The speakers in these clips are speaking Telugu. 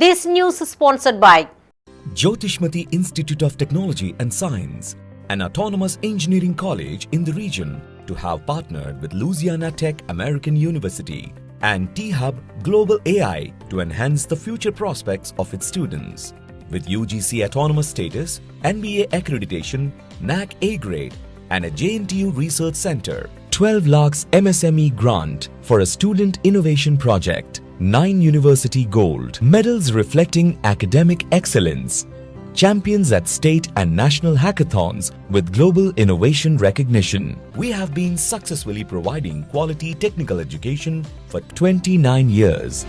This news is sponsored by Jyotishmati Institute of Technology and Science, an autonomous engineering college in the region, to have partnered with Louisiana Tech American University and T-Hub Global AI to enhance the future prospects of its students. With UGC autonomous status, NBA accreditation, NAC A grade, and a JNTU research center, 12 lakhs MSME grant for a student innovation project, 9 university gold medals reflecting academic excellence, champions at state and national hackathons with global innovation recognition. We have been successfully providing quality technical education for 29 years.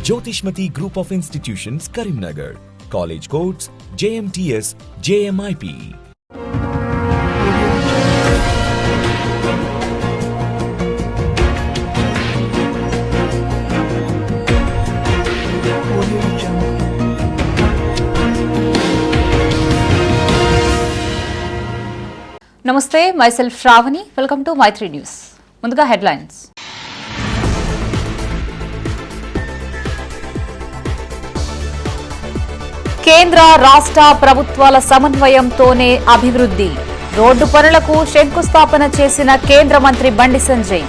Jyotishmati Group of Institutions, Karimnagar. College codes JMTS, JMIP. Namaste, myself Shravani. Welcome to My3 News. Munduga headlines. కేంద్ర రాష్ట్ర ప్రభుత్వాల సమన్వయంతోనే అభివృద్ధి. రోడ్డు పనులకు శంకుస్థాపన చేసిన కేంద్ర మంత్రి బండి సంజయ్.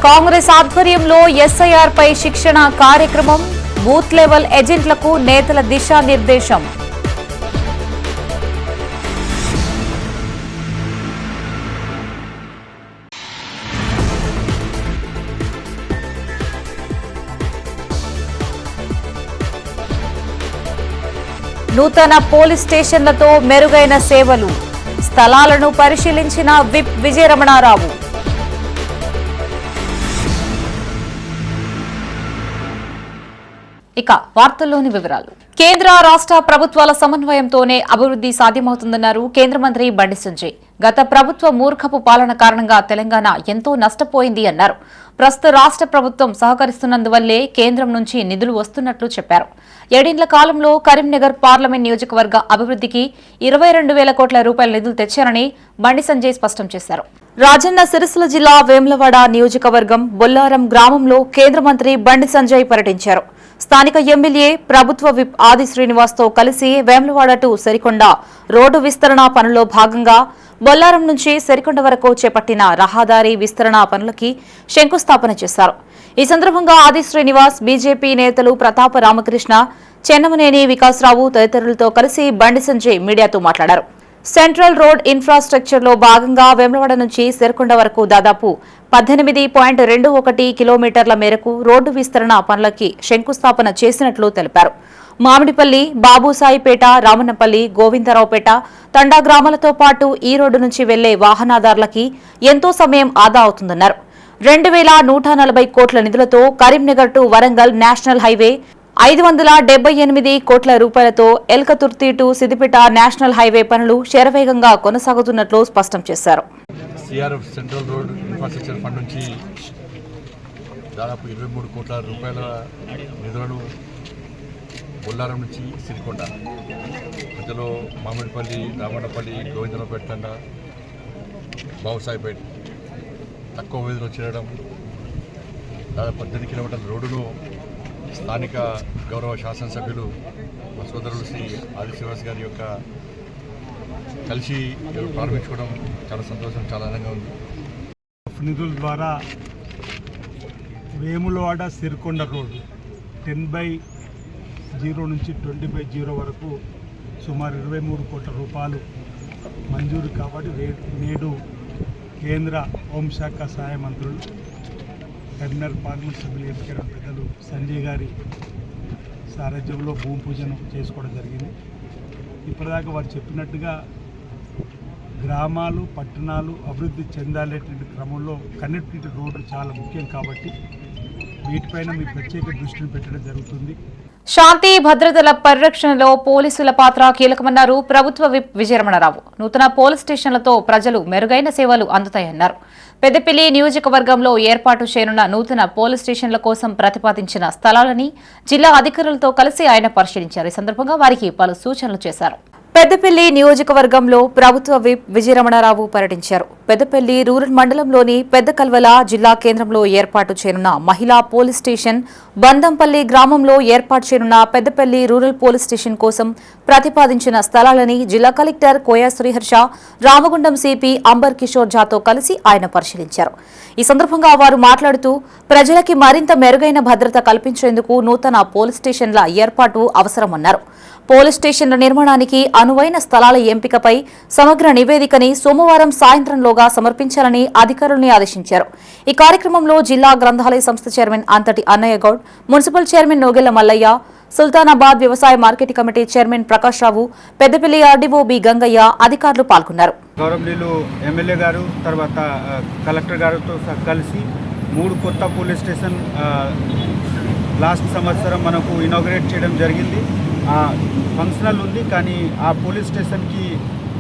కాంగ్రెస్ ఆధ్వర్యంలో ఎస్ఐఆర్ పై శిక్షణ కార్యక్రమం. బూత్ లెవెల్ ఏజెంట్లకు నేతల దిశానిర్దేశం. నూతన పోలీస్ స్టేషన్లతో మెరుగైన సేవలు. స్థలాలను పరిశీలించిన విప్ విజయరమణారావు. ఇక వార్తల్లోని వివరాలు. కేంద్ర రాష్ట్ర ప్రభుత్వాల సమన్వయంతోనే అభివృద్ధి సాధ్యమవుతుందన్నారు కేంద్ర మంత్రి బండి సంజయ్. గత ప్రభుత్వ మూర్ఖపు పాలన కారణంగా తెలంగాణ ఎంతో నష్టపోయింది అన్నారు. ప్రస్తుత రాష్ట్ర ప్రభుత్వం సహకరిస్తున్నందువల్లే కేంద్రం నుంచి నిధులు వస్తున్నట్లు చెప్పారు. 7 ఏళ్ల కాలంలో కరీంనగర్ పార్లమెంట్ నియోజకవర్గ అభివృద్ధికి 22,000 కోట్ల రూపాయల నిధులు తెచ్చారని బండి సంజయ్ స్పష్టం చేశారు. రాజన్న సిరిసిల్ల జిల్లా వేములవాడ నియోజకవర్గం బొల్లారం గ్రామంలో కేంద్ర మంత్రి బండి సంజయ్ పర్యటించారు. స్థానిక ఎమ్మెల్యే ప్రభుత్వ విప్ ఆది శ్రీనివాస్ తో కలిసి వేములవాడ టు సరికొండ రోడ్డు విస్తరణ పనుల్లో భాగంగా బొల్లారం నుంచి సరికొండ వరకు చేపట్టిన రహదారి విస్తరణ పనులకి శంకుస్థాపన చేశారు. ఈ సందర్భంగా ఆది శ్రీనివాస్, బీజేపీ నేతలు ప్రతాప రామకృష్ణ, చెన్నమనేని వికాసరావు తదితరులతో కలిసి బండి సంజయ్ మీడియాతో మాట్లాడారు. సెంట్రల్ రోడ్ ఇన్ఫ్రాస్ట్రక్చర్ లో భాగంగా వేములవాడ నుంచి సరికొండ వరకు దాదాపు 18.21 కిలోమీటర్ల మేరకు రోడ్డు విస్తరణ పనులకి శంకుస్థాపన చేసినట్లు తెలిపారు. మామిడిపల్లి, బాబుసాయిపేట, రామన్నపల్లి, గోవిందరావుపేట, తండా గ్రామాలతో పాటు ఈ రోడ్డు నుంచి వెళ్లే వాహనదారులకి ఎంతో సమయం ఆదా అవుతుందన్నారు. 2,140 కోట్ల నిధులతో Karimnagar to Warangal national highway, 578 కోట్ల రూపాయలతో Elkathurthy to Siddipet national highway పనులు శరవేగంగా కొనసాగుతున్నట్లు స్పష్టం చేశారు. CRF central road infrastructure fund నుంచి దాదాపు 23 కోట్ల రూపాయల నిధులను బొల్లారం నుంచి సిరికొండ మధ్యలో మామిడిపల్లి, రామన్నపల్లి, గోవిందరావుపేట, బాబుసాయిపేట తక్కువ వ్యవధిలో చేరడం, దాదాపు 18 కిలోమీటర్ల రోడ్డును స్థానిక గౌరవ శాసనసభ్యులు మా సోదరులు శ్రీ ఆది శ్రీనివాస్ గారి యొక్క కలిసి ప్రారంభించుకోవడం చాలా సంతోషం, చాలా ఆనందంగా ఉంది. నిధుల ద్వారా వేములవాడ సిరికొండ రోడ్డు 10/0 నుంచి 20/0 వరకు సుమారు 23 కోట్ల రూపాయలు మంజూరు కాబట్టి నేడు కేంద్ర హోంశాఖ సహాయ మంత్రులు కరీంనగర్ పార్లమెంట్ సభ్యులు ఎంపికైన పెద్దలు సంజయ్ గారి సారథ్యంలో భూమి పూజను చేసుకోవడం జరిగింది. ఇప్పటిదాకా వారు చెప్పినట్టుగా గ్రామాలు, పట్టణాలు అభివృద్ధి చెందాలేటువంటి క్రమంలో కనెక్టివిటీ రోడ్లు చాలా ముఖ్యం కాబట్టి వీటిపైన మీ ప్రత్యేక దృష్టిని పెట్టడం జరుగుతుంది. శాంతి భద్రతల పరిరక్షణలో పోలీసుల పాత్ర కీలకమన్నారు ప్రభుత్వ విప్ విజయరమణరావు. నూతన పోలీస్ స్టేషన్లతో ప్రజలు మెరుగైన సేవలు అందుతాయన్నారు. పెద్దపల్లి నియోజకవర్గంలో ఏర్పాటు చేయనున్న నూతన పోలీస్ స్టేషన్ల కోసం ప్రతిపాదించిన స్థలాలని జిల్లా అధికారులతో కలిసి ఆయన పరిశీలించారు. ఈ సందర్భంగా వారికి పలు సూచనలు చేశారు. పెద్దపల్లి నియోజకవర్గంలో ప్రభుత్వ విప్ విజయరమణరావు పర్యటించారు. పెద్దపల్లి రూరల్ మండలంలోని పెద్దకల్వల జిల్లా కేంద్రంలో ఏర్పాటు చేయనున్న మహిళా పోలీస్ స్టేషన్, బందంపల్లి గ్రామంలో ఏర్పాటు చేయనున్న పెద్దపల్లి రూరల్ పోలీస్ స్టేషన్ కోసం ప్రతిపాదించిన స్థలాలని జిల్లా కలెక్టర్ కోయా శ్రీహర్ష, రామగుండం సిపి అంబర్ కిషోర్ ఝాతో కలిసి ఆయన పరిశీలించారు. ఈ సందర్భంగా వారు మాట్లాడుతూ ప్రజలకి మరింత మెరుగైన భద్రత కల్పించేందుకు నూతన పోలీస్ స్టేషన్ల ఏర్పాటు అవసరమన్నారు. పోలీస్ స్టేషన్ల నిర్మాణానికి అనువైన స్థలాల ఎంపికపై సమగ్ర నివేదికని సోమవారం సాయంత్రంలోగా సమర్పించాలని అధికారుల్ని ఆదేశించారు. ఈ కార్యక్రమంలో జిల్లా గ్రంథాలయ సంస్థ చైర్మన్ అంతటి అన్నయ్య గౌడ్, మున్సిపల్ చైర్మన్ నోగెళ్ల మల్లయ్య, సుల్తానాబాద్ వ్యవసాయ మార్కెట్ కమిటీ చైర్మన్ ప్రకాష్ రావు, పెద్దపల్లి ఆర్డీఓ బి గంగయ్య అధికారులు పాల్గొన్నారు. గౌరవనీయులు ఎమ్మెల్యే గారు తర్వాత కలెక్టర్ గారితో కలిసి 3 కొత్త పోలీస్ స్టేషన్ లాస్ట్ సంవత్సరం మనకు ఇనాగ్రేట్ చేయడం జరిగింది. ఫంక్షనల్ ఉంది, కానీ ఆ పోలీస్ స్టేషన్కి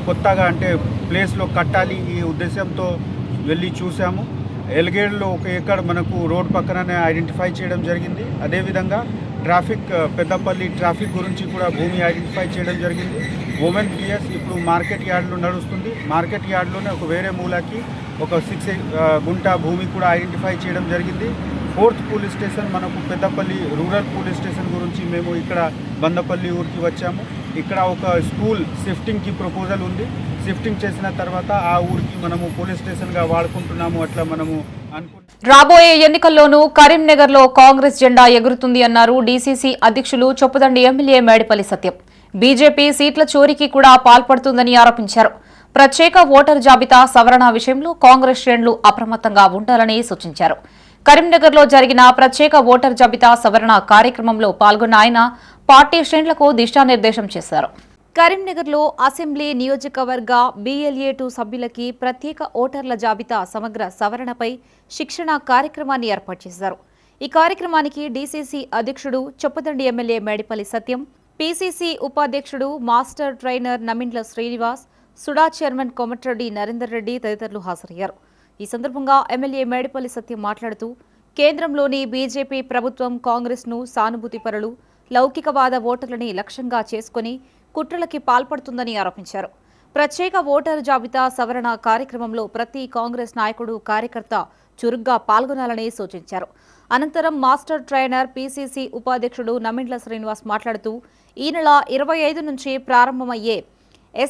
కొత్తగా అంటే ప్లేస్లో కట్టాలి ఈ ఉద్దేశంతో వెళ్ళి చూసాము. ఎల్గేడ్లో 1 ఏకర్ మనకు రోడ్ పక్కననే ఐడెంటిఫై చేయడం జరిగింది. అదేవిధంగా ట్రాఫిక్ పెద్దపల్లి ట్రాఫిక్ గురించి కూడా భూమి ఐడెంటిఫై చేయడం జరిగింది. ఉమెన్ పిఎస్ ఇప్పుడు మార్కెట్ యార్డ్లో నడుస్తుంది. మార్కెట్ యార్డ్లోనే ఒక వేరే మూలకి ఒక 6 గుంట భూమి కూడా ఐడెంటిఫై చేయడం జరిగింది. 4th పోలీస్ స్టేషన్ మనకు పెద్దపల్లి రూరల్ పోలీస్ స్టేషన్ గురించి మేము ఇక్కడ బందపల్లి ఊరికి వచ్చాము. ఇక్కడ ఒక స్కూల్ షిఫ్టింగ్కి ప్రపోజల్ ఉంది. షిఫ్టింగ్ చేసిన తర్వాత ఆ ఊరికి మనము పోలీస్ స్టేషన్గా వాడుకుంటున్నాము. అట్లా మనము రాబోయే ఎన్నికల్లోనూ కరీంనగర్లో కాంగ్రెస్ జెండా ఎగురుతుంది అన్నారు డీసీసీ అధ్యక్షులు చొప్పదండి ఎమ్మెల్యే మేడిపల్లి సత్యం. బీజేపీ సీట్ల చోరీకి కూడా పాల్పడుతుందని ఆరోపించారు. ప్రత్యేక ఓటర్ జాబితా సవరణ విషయంలో కాంగ్రెస్ శ్రేణులు అప్రమత్తంగా ఉండాలని సూచించారు. కరీంనగర్లో జరిగిన ప్రత్యేక ఓటర్ జాబితా సవరణ కార్యక్రమంలో పాల్గొన్న ఆయన పార్టీ శ్రేణులకు దిశానిర్దేశం చేశారు. కరీంనగర్లో అసెంబ్లీ నియోజకవర్గ BLA2 సభ్యులకి ప్రత్యేక ఓటర్ల జాబితా సమగ్ర సవరణపై శిక్షణ కార్యక్రమాన్ని ఏర్పాటు చేశారు. ఈ కార్యక్రమానికి డీసీసీ అధ్యక్షుడు చొప్పదండి ఎమ్మెల్యే మేడిపల్లి సత్యం, పీసీసీ ఉపాధ్యక్షుడు master trainer Namindla Srinivas, SUDA chairman Komatireddy Narender Reddy తదితరులు హాజరయ్యారు. ఈ సందర్భంగా ఎమ్మెల్యే మేడిపల్లి సత్యం మాట్లాడుతూ కేంద్రంలోని బీజేపీ ప్రభుత్వం కాంగ్రెస్ను సానుభూతిపరులు, లౌకికవాద ఓటర్లని లక్ష్యంగా చేసుకుని కుట్రలకి పాల్పడుతుందని ఆరోపించారు. ప్రత్యేక ఓటరు జాబితా సవరణ కార్యక్రమంలో ప్రతి కాంగ్రెస్ నాయకుడు, కార్యకర్త చురుగ్గా పాల్గొనాలని సూచించారు. అనంతరం మాస్టర్ ట్రైనర్ పీసీసీ ఉపాధ్యక్షుడు నమిండ్ల శ్రీనివాస్ మాట్లాడుతూ ఈ నెల 25 నుంచి ప్రారంభమయ్యే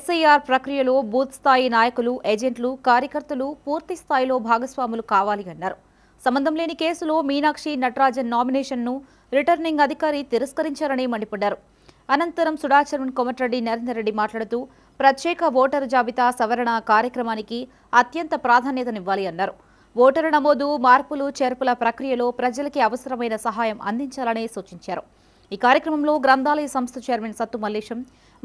SIR ప్రక్రియలో బూత్ స్థాయి నాయకులు, ఏజెంట్లు, కార్యకర్తలు పూర్తి స్థాయిలో భాగస్వాములు కావాలి అన్నారు. సంబంధం లేని కేసులో మీనాక్షి నటరాజన్ నామినేషన్ను రిటర్నింగ్ అధికారి తిరస్కరించారని మండిపడ్డారు. అనంతరం సుడా చైర్మన్ కోమటిరెడ్డి నరేందర్ రెడ్డి మాట్లాడుతూ ప్రత్యేక ఓటరు జాబితా సవరణ కార్యక్రమానికి అత్యంత ప్రాధాన్యతనివ్వాలి అన్నారు. ఓటరు నమోదు, మార్పులు, చేర్పుల ప్రక్రియలో ప్రజలకి అవసరమైన సహాయం అందించాలని సూచించారు. ఈ కార్యక్రమంలో గ్రంథాలయ సంస్థ చైర్మన్ సత్తు మల్లేశం,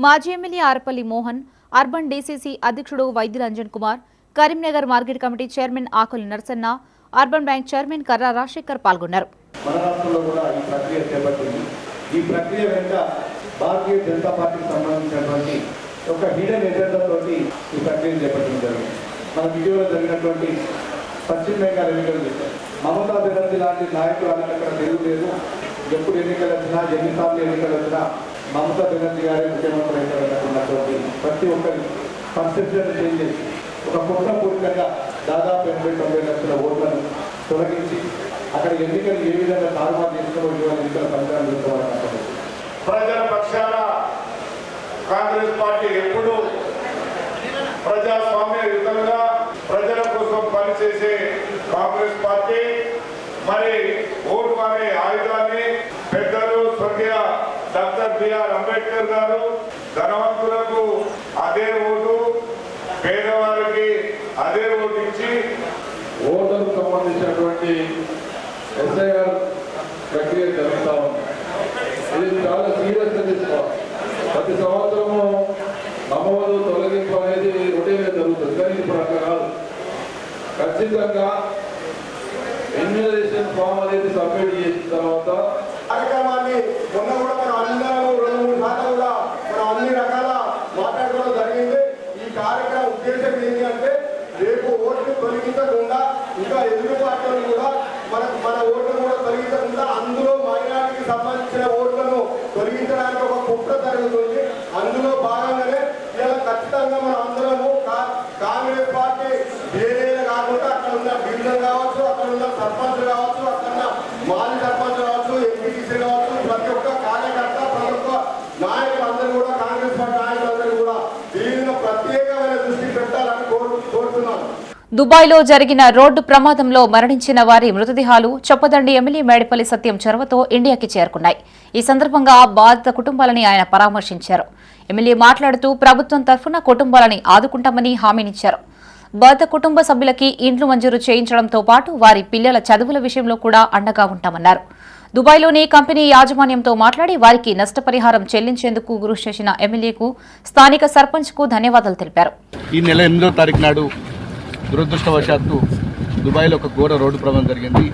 మాజీ MLA Arapalli Mohan, urban DCC అధ్యక్షుడు Vaidyula Anjan Kumar, Karimnagar market committee chairman Akula Narasanna, urban bank chairman Karra Rajasekhar పాల్గొన్నారు. మన రాష్ట్రంలో కూడా ఈ ప్రక్రియ చేపట్టింది. ఈ ప్రక్రియ వెనుక భారతీయ జనతా పార్టీకి సంబంధించినటువంటి ఒక హిడెన్ ఎజెండాతోటి ఈ ప్రక్రియ చేపట్టడం జరిగింది. మన ఇటీవల జరిగినటువంటి పశ్చిమ బెంగాల్ ఎన్నికలు మమతా బెనర్జీ లాంటి నాయకురాలకు అక్కడ తిరుగులేదు. ఎప్పుడు ఎన్నికలు వచ్చినా, ఎన్నిసార్లు ఎన్నికలు వచ్చినా మమతా బెనర్జీ గారే ముఖ్యమంత్రి అవుతారన్నటువంటి ప్రతి ఒక్కరి పర్సెప్షన్ చేంజ్ చేసి ఒక కుట్రపూరితంగా దాదాపు 80-90 లక్షల ఓట్లను తొలగించి అక్కడ ఎన్నికలు ఏ విధంగా తారుమారు చేసుకోవడం, ఇవాళ ఎన్నికల ఫలితాలు తీసుకోవాలనుకుంటున్నారు. ప్రజల పక్షాన కాంగ్రెస్ పార్టీ ఎప్పుడు ప్రజాస్వామ్యయుతంగా ప్రజల కోసం పనిచేసే కాంగ్రెస్ పార్టీ మరి ఓటు అనే ఆయుధాన్ని పెద్దలు స్వర్గీయ డాక్టర్ బిఆర్ అంబేద్కర్ గారు ధనవంతులకు అదే ఓటు, పేదవారికి అదే ఓటు ఇచ్చి ఓటర్కు సంబంధించినటువంటి SIR ప్రక్రియ జరుగుతూ ఉంది. ఇది చాలా సీరియస్గా తీసుకోవాలి. ప్రతి సంవత్సరము నమోదు, తొలగింపు అనేది రొటీన్గా జరుగుతుంది. కానీ ఇప్పుడు అట్లా కాదు. ఖచ్చితంగా ఎన్యుమరేషన్ ఫామ్ అనేది సబ్మిట్ చేసిన తర్వాత కార్యక్రమాన్ని మొన్న కూడా ఉద్దేశం ఏంటి అంటే రేపు ఓట్లు తొలగించకుండా ఇంకా ఎదురు పార్టీలను కూడా మన ఓట్లను కూడా తొలగించకుండా అందులో మైనారిటీకి సంబంధించిన ఓట్లను తొలగించడానికి ఒక కుట్ర జరుగుతుంది. అందులో భాగంగానే ఇలా ఖచ్చితంగా మనం అందరము కాంగ్రెస్ పార్టీ ఏదైనా కాకుండా అక్కడ ఉన్న డివిజన్ కావచ్చు, అక్కడ ఉన్న సర్పంచ్ కావచ్చు, అక్కడ ఉన్న మాజీ సర్పంచ్ కావచ్చు, ఎంపీటీసీ కావచ్చు, ప్రతి ఒక్క కార్యకర్త ప్రతి ఒక్క నాయకులందరూ కూడా కాంగ్రెస్ పార్టీ నాయకులందరూ కూడా దీనిని ప్రత్యేకమైన దృష్టి పెట్టాలని కోరుతున్నాను. దుబాయ్లో జరిగిన రోడ్డు ప్రమాదంలో మరణించిన వారి మృతదేహాలు చొప్పదండి ఎమ్మెల్యే మేడిపల్లి సత్యం చొరవతో ఇండియాకి చేరుకున్నాయి. ఈ సందర్భంగా బాధిత కుటుంబాలని ఆయన పరామర్శించారు. ఎమ్మెల్యే మాట్లాడుతూ ప్రభుత్వం తరఫున కుటుంబాలని ఆదుకుంటామని హామీనిచ్చారు. బాధిత కుటుంబ సభ్యులకి ఇండ్లు మంజూరు చేయించడంతో పాటు వారి పిల్లల చదువుల విషయంలో కూడా అండగా ఉంటామన్నారు. దుబాయ్లోని కంపెనీ యాజమాన్యంతో మాట్లాడి వారికి నష్టపరిహారం చెల్లించేందుకు కృషి చేసిన ఎమ్మెల్యేకు స్థానిక సర్పంచ్కు ధన్యవాదాలు తెలిపారు. ఈ నెల 8వ తారీఖు నాడు దురదృష్టవశాత్తు దుబాయ్లో ఒక ఘోర రోడ్డు ప్రమాదం జరిగింది.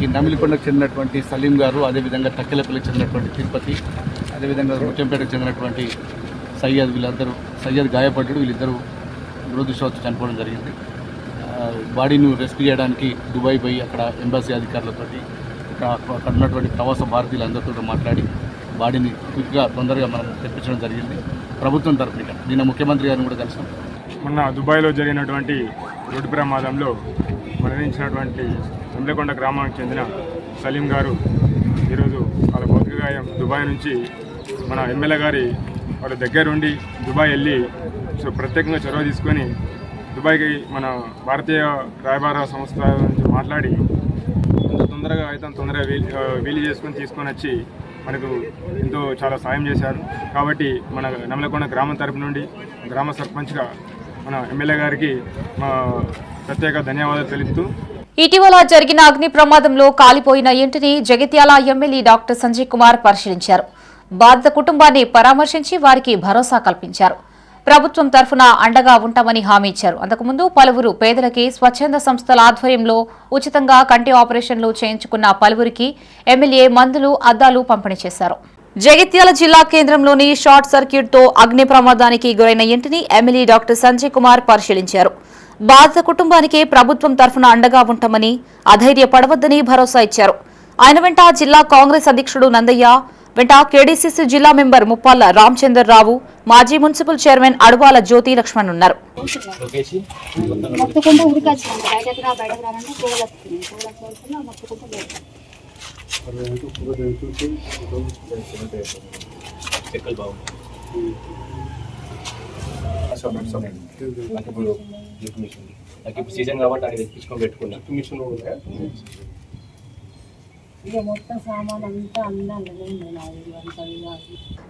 ఈ నమిలికొండకు చెందినటువంటి సలీం గారు, అదేవిధంగా తక్కెలపల్లికి చెందినటువంటి తిరుపతి, అదేవిధంగా ముత్యంపేటకు చెందినటువంటి సయ్యద్ గాయపడ్డాడు. వీళ్ళిద్దరూ దురదృష్టవశాత్తు చనిపోవడం జరిగింది. బాడీని రెస్క్యూ చేయడానికి దుబాయ్ పోయి అక్కడ ఎంబసీ అధికారులతో అక్కడ ఉన్నటువంటి ప్రవాస భారతీయులందరితో మాట్లాడి బాడీని క్విక్గా తొందరగా మనం తెప్పించడం జరిగింది. ప్రభుత్వం తరఫున నిన్న ముఖ్యమంత్రి గారిని కూడా కలిసాం. మొన్న దుబాయ్లో జరిగినటువంటి రోడ్డు ప్రమాదంలో మరణించినటువంటి వెంబ్లకొండ గ్రామానికి చెందిన సలీం గారు ఈరోజు వాళ్ళ భౌతికకాయం దుబాయ్ నుంచి మన ఎమ్మెల్యే గారి వాళ్ళ దగ్గరుండి దుబాయ్ వెళ్ళి ప్రత్యేకంగా చొరవ తీసుకొని దుబాయ్కి మన భారతీయ రాయబార సంస్థ నుంచి మాట్లాడి ఎంత తొందరగా అయితే తొందరగా వీలు తీసుకొని వచ్చి మనకు ఎంతో చాలా సాయం చేశారు. కాబట్టి మన నమలకొండ గ్రామం తరపు నుండి గ్రామ సర్పంచ్గా మన ఎమ్మెల్యే గారికి మా ప్రత్యేక ధన్యవాదాలు తెలుపుతూ, ఇటీవల జరిగిన అగ్ని ప్రమాదంలో కాలిపోయిన ఇంటిని జగిత్యాల ఎమ్మెల్యే డాక్టర్ సంజయ్ కుమార్ పరిశీలించారు. బాధిత కుటుంబాన్ని పరామర్శించి వారికి భరోసా కల్పించారు. ప్రభుత్వం తరఫున అండగా ఉంటామని హామీ ఇచ్చారు. అంతకుముందు పలువురు పేదలకి స్వచ్ఛంద సంస్థల ఆధ్వర్యంలో ఉచితంగా కంటి ఆపరేషన్లు చేయించుకున్న పలువురికి ఎమ్మెల్యే మందులు, అద్దాలు పంపిణీ చేశారు. జగిత్యాల జిల్లా కేంద్రంలోని షార్ట్ సర్క్యూట్ తో అగ్ని ప్రమాదానికి గురైన ఇంటిని ఎమ్మెల్యే డాక్టర్ సంజయ్ కుమార్ పరిశీలించారు. బాధిత కుటుంబానికి ప్రభుత్వం తరఫున అండగా ఉంటామని, అధైర్యపడవద్దని భరోసా ఇచ్చారు. ఆయన వెంట జిల్లా కాంగ్రెస్ అధ్యక్షుడు నందయ్య, వెంట కేడీసీసీ జిల్లా మెంబర్ ముప్పాళ్ల రామచంద్రరావు, మాజీ మున్సిపల్ చైర్మన్ అడువాల జ్యోతి లక్ష్మణ్ ఉన్నారు. సీజన్ కాబట్టి అది తెప్పించుకొని పెట్టుకున్నా.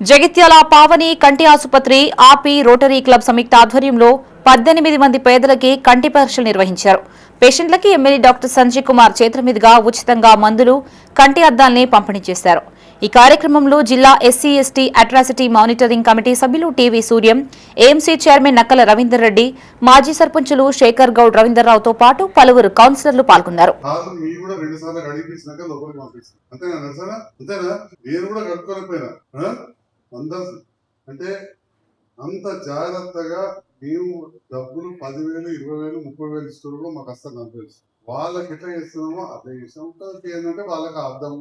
జగిత్యాల పావని కంటి ఆసుపత్రి, ఆపి రోటరీ క్లబ్ సంయుక్త ఆధ్వర్యంలో 18 మంది పేదలకి కంటి పరీక్షలు నిర్వహించారు. పేషెంట్లకి ఎమ్మెల్యే డాక్టర్ సంజయ్ కుమార్ చేతుల మీదుగా ఉచితంగా మందులు, కంటి అద్దాల్ని పంపిణీ చేశారు. ఈ కార్యక్రమంలో జిల్లా SC ST atrocity monitoring committee సభ్యులు టీవీ సూర్యం, ఏఎంసీ చైర్మన్ నక్కల రవీందర్ రెడ్డి, మాజీ సర్పంచులు శేఖర్ గౌడ్, రవీందర్రావుతో పాటు పలువురు కౌన్సిలర్లు పాల్గొన్నారు. అంత జాగ్రత్తగా మేము డబ్బులు 10,000, 20,000, 30,000 ఇస్తారు కూడా మాకు అస్సలు నాకు తెలుసు. వాళ్ళకి ఎట్లా చేస్తున్నామో అట్లా చేస్తాం. ఏంటంటే వాళ్ళకి అర్థం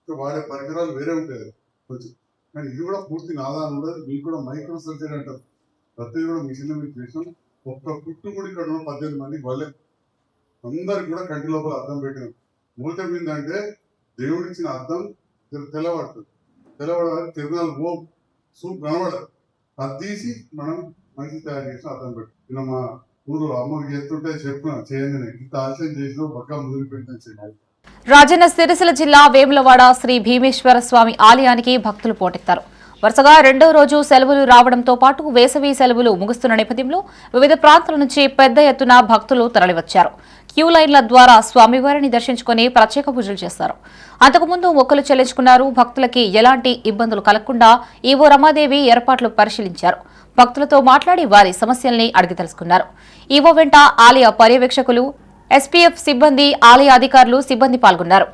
వాడే పరికరాలు వేరే ఉంటాయి కొంచెం, కానీ ఇది కూడా పూర్తి ఆదాయం ఉండదు. మీకు కూడా మైక్రో సర్జరీ అంటారు, ప్రతిదీ కూడా మిషన్ మీద చేసాం. ఒక్క పుట్టు కూడా ఇక్కడ 18 మందికి వాళ్ళే అందరికి కూడా కంటి లోపల అర్థం పెట్టినాం. మూతం ఏంటంటే దేవుడిచ్చిన అర్థం తెల్లబడుతుంది. తెల్లబడాలి తిరునాలు ఓ సూప్ కనబడదు. అది తీసి మనం మంచి తయారు చేసిన అర్థం పెట్టి ఇలా మా ఊళ్ళో అమ్మకి చేస్తుంటే చెప్పిన చేయండి, ఇంత ఆలస్యం చేసిన పక్క మొదలు పెట్టిన చేయాలి. రాజన్న సిరిసిల్ల జిల్లా వేములవాడ శ్రీ భీమేశ్వర స్వామి ఆలయానికి భక్తులు పోటెత్తారు. వరుసగా రెండో రోజు సెలవులు రావడంతో పాటు వేసవి సెలవులు ముగుస్తున్న నేపథ్యంలో వివిధ ప్రాంతాల నుంచి పెద్ద ఎత్తున భక్తులు తరలివచ్చారు. క్యూ లైన్ల ద్వారా స్వామివారిని దర్శించుకుని ప్రత్యేక పూజలు చేశారు. అంతకుముందు మొక్కలు చెల్లించుకున్నారు. భక్తులకి ఎలాంటి ఇబ్బందులు కలగకుండా ఈవో రమాదేవి ఏర్పాట్లు పరిశీలించారు. భక్తులతో మాట్లాడి వారి సమస్యల్ని అడిగి తెలుసుకున్నారు. ఈవో వెంట ఆలయ పర్యవేక్షకులు, ఎస్పీఎఫ్ సిబ్బంది, ఆలయ అధికారులు, సిబ్బంది పాల్గొన్నారు.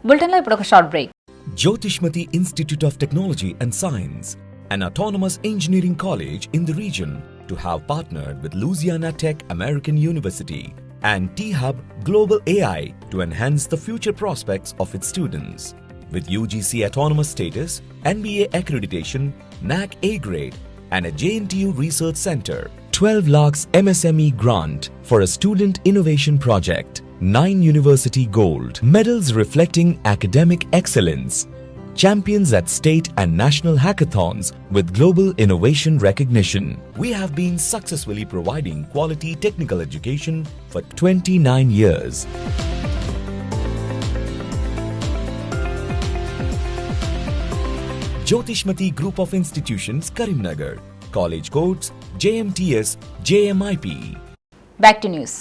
బులెటిన్లో ఇప్పుడు ఒక short break. Jyotishmati Institute of Technology and Science, an autonomous engineering college in the region, to have partnered with Louisiana Tech American University and T-Hub Global AI to enhance the future prospects of its students. With UGC autonomous status, NBA accreditation, NAC A grade, and a JNTU research center, 12 lakhs MSME grant for a student innovation project, 9 university gold medals reflecting academic excellence, champions at state and national hackathons with global innovation recognition. We have been successfully providing quality technical education for 29 years. Jyotishmati Group of Institutions, Karimnagar. College codes JMTS, JMIP. Back to news.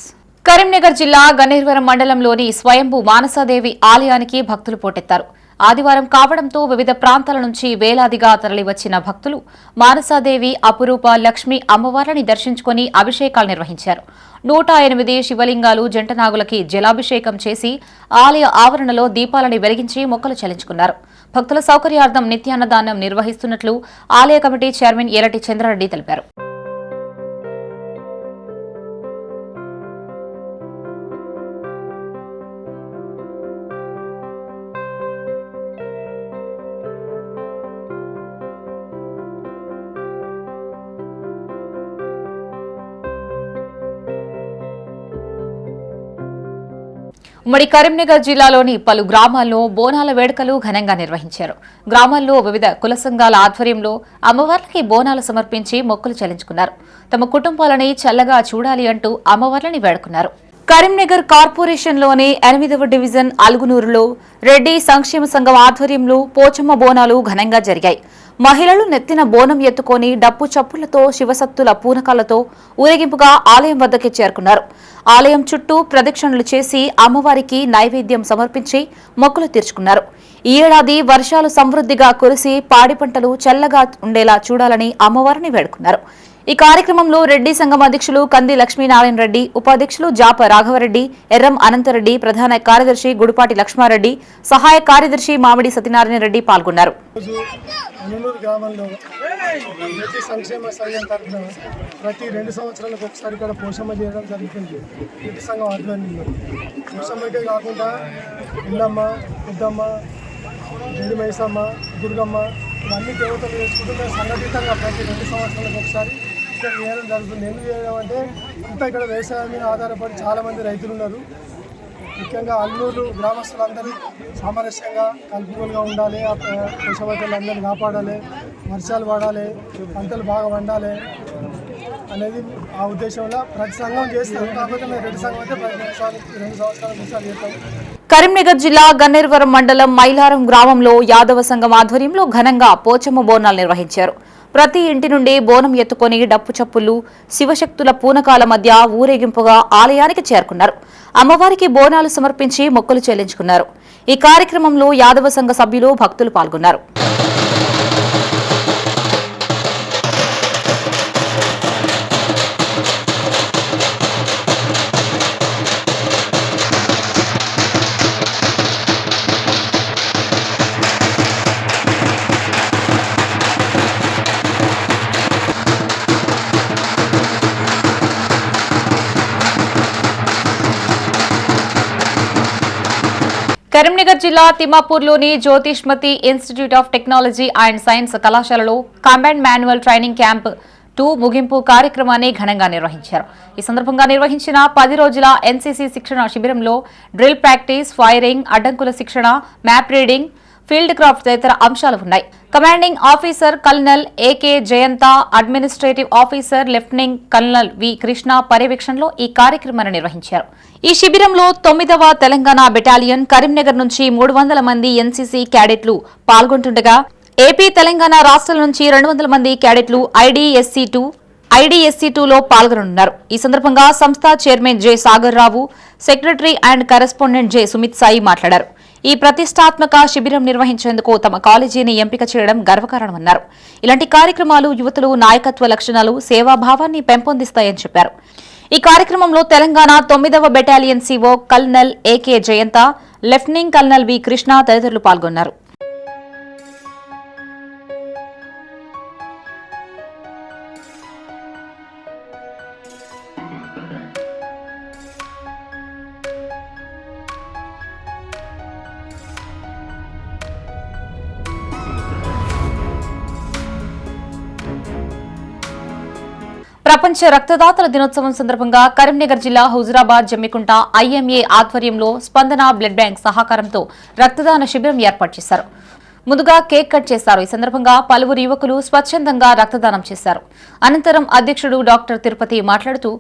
Karimnagar జిల్లా గన్నేరువరం మండలంలోని స్వయంభూ మానసాదేవి ఆలయానికి భక్తులు పోటెత్తారు. ఆదివారం కావడంతో వివిధ ప్రాంతాల నుంచి వేలాదిగా తరలివచ్చిన భక్తులు మానసాదేవి అపురూప లక్ష్మి అమ్మవారిని దర్శించుకుని అభిషేకాలు నిర్వహించారు. 108 శివలింగాలు జంటనాగులకి జలాభిషేకం చేసి ఆలయ ఆవరణలో దీపాలను వెలిగించి మొక్కలు చెల్లించుకున్నారు. భక్తుల సౌకర్యార్థం నిత్యాన్నదానం నిర్వహిస్తున్నట్లు ఆలయ కమిటీ చైర్మన్ ఎలటి చంద్రారెడ్డి తెలిపారు. ఉమ్మడి కరీంనగర్ జిల్లాలోని పలు గ్రామాల్లో బోనాల వేడుకలు ఘనంగా నిర్వహించారు. గ్రామాల్లో వివిధ కుల సంఘాల ఆధ్వర్యంలో అమ్మవార్లకి బోనాలు సమర్పించి మొక్కులు చెల్లించుకున్నారు. తమ కుటుంబాలని చల్లగా చూడాలి అంటూ అమ్మవార్లని వేడుకున్నారు. కరీంనగర్ కార్పొరేషన్లోని 8వ డివిజన్ అలుగునూరులో రెడ్డి సంక్షేమ సంఘం ఆధ్వర్యంలో పోచమ్మ బోనాలు ఘనంగా జరిగాయి. మహిళలు నెత్తిన బోనం ఎత్తుకొని డప్పు చప్పులతో శివసత్తుల పూనకాలతో ఊరేగింపుగా ఆలయం వద్దకి చేరుకున్నారు. ఆలయం చుట్టూ ప్రదక్షిణలు చేసి అమ్మవారికి నైవేద్యం సమర్పించి మొక్కులు తీర్చుకున్నారు. ఈ ఏడాది వర్షాలు సమృద్ధిగా కురిసి పాడి పంటలు చల్లగా ఉండేలా చూడాలని అమ్మవారిని వేడుకున్నారు. ఈ కార్యక్రమంలో రెడ్డి సంఘం అధ్యక్షులు కంది లక్ష్మీనారాయణ రెడ్డి, ఉపాధ్యక్షులు జాప రాఘవరెడ్డి, ఎర్రం అనంతరెడ్డి, ప్రధాన కార్యదర్శి గుడిపాటి లక్ష్మారెడ్డి, సహాయ కార్యదర్శి మామిడి సత్యనారాయణ రెడ్డి పాల్గొన్నారు. గ్రామంలో రెడ్డి సంక్షేమ సంఘం తరఫున ప్రతి 2 సంవత్సరాలకు ఒకసారి కూడా పోషమ్మ చేయడం జరుగుతుంది. రెడ్డి సంఘం ఆధ్వర్యంలో పోషమ్మకే కాకుండా ఇల్లమ్మ, పెద్దమ్మ, రెడ్డి మైసమ్మ, దుర్గమ్మ ఇవన్నీ దేవతలు చేసుకుంటూ సంఘటితంగా ప్రతి 2 సంవత్సరాలకు ఒకసారి ఇక్కడ చేయడం జరుగుతుంది. ఎందుకు చేయడం అంటే ఇంకా ఇక్కడ వ్యవసాయం మీద ఆధారపడి చాలామంది రైతులు ఉన్నారు. ముఖ్యంగా అల్లూరు గ్రామస్తులందరూ సామరస్యంగా కలుపుకోలుగా ఉండాలి, ఆ పోషవతలందరినీ కాపాడాలి, వర్షాలు పడాలి, పంటలు బాగా పండాలి అనేది ఆ ఉద్దేశంలో ప్రతి సంఘం చేస్తాం. కాకపోతే మేము రెడ్డి సంఘం అయితే ప్రతి 2 సంవత్సరాలకు ఒకసారి చేస్తాం. కరీంనగర్ జిల్లా గన్నేరువరం మండలం మైలారం గ్రామంలో యాదవ సంఘం ఆధ్వర్యంలో ఘనంగా పోచమ్మ బోనాలు నిర్వహించారు. ప్రతి ఇంటి నుండి బోనం ఎత్తుకొని డప్పు చప్పులు శివశక్తుల పూనకాల మధ్య ఊరేగింపుగా ఆలయానికి చేరుకున్నారు. అమ్మవారికి బోనాలు సమర్పించి మొక్కులు చెల్లించుకున్నారు. ఈ కార్యక్రమంలో యాదవ సంఘ సభ్యులు, భక్తులు పాల్గొన్నారు. కరీంనగర్ జిల్లా తిమ్మాపూర్లోని Jyothishmathi institute of technology and science కళాశాలలో కంబైన్డ్ మాన్యువల్ ట్రైనింగ్ క్యాంప్ 2 ముగింపు కార్యక్రమాన్ని ఘనంగా నిర్వహించారు. ఈ సందర్భంగా నిర్వహించిన 10 రోజుల ఎన్సీసీ శిక్షణ శిబిరంలో డ్రిల్ ప్రాక్టీస్, ఫైరింగ్, అడ్డంకుల శిక్షణ, మ్యాప్ రీడింగ్, ఫీల్డ్ క్రాఫ్ట్ తదితర అంశాలు ఉన్నాయి. Commanding officer colonel AK Jayanta, administrative officer lieutenant colonel V Krishna పర్యవేక్షణలో ఈ కార్యక్రమాన్ని నిర్వహించారు. ఈ శిబిరంలో 9వ తెలంగాణ బెటాలియన్ కరీంనగర్ నుంచి 300 మంది ఎన్సీసీ క్యాడెట్లు పాల్గొంటుండగా ఏపీ, తెలంగాణ రాష్ట్రాల నుంచి 200 మంది క్యాడెట్లు ఐడీఎస్సీ2లో పాల్గొనున్నారు. ఈ సందర్భంగా సంస్థ chairman J Sagar Rao, secretary and correspondent J Sumit Sai మాట్లాడారు. ఈ ప్రతిష్టాత్మక శిబిరం నిర్వహించేందుకు తమ కాలేజీని ఎంపిక చేయడం గర్వకారణమన్నారు. ఇలాంటి కార్యక్రమాలు యువతులు నాయకత్వ లక్షణాలు, సేవాభావాన్ని పెంపొందిస్తాయని చెప్పారు. ఈ కార్యక్రమంలో తెలంగాణ 9వ battalion CO colonel AK Jayanta, lieutenant colonel V Krishna తదితరులు పాల్గొన్నారు. ప్రపంచ రక్తదాతల దినోత్సవం సందర్భంగా కరీంనగర్ జిల్లా హుజురాబాద్ జమ్మికుంట ఐఎంఏ ఆధ్వర్యంలో స్పందన బ్లడ్ బ్యాంక్ సహకారంతో రక్తదాన శిబిరం ఏర్పాటు చేశారు. ముందుగా కేక్ కట్ చేశారు. ఈ సందర్భంగా పలువురు యువకులు స్వచ్ఛందంగా రక్తదానం చేశారు. అనంతరం అధ్యక్షుడు డాక్టర్ తిరుపతి మాట్లాడుతూ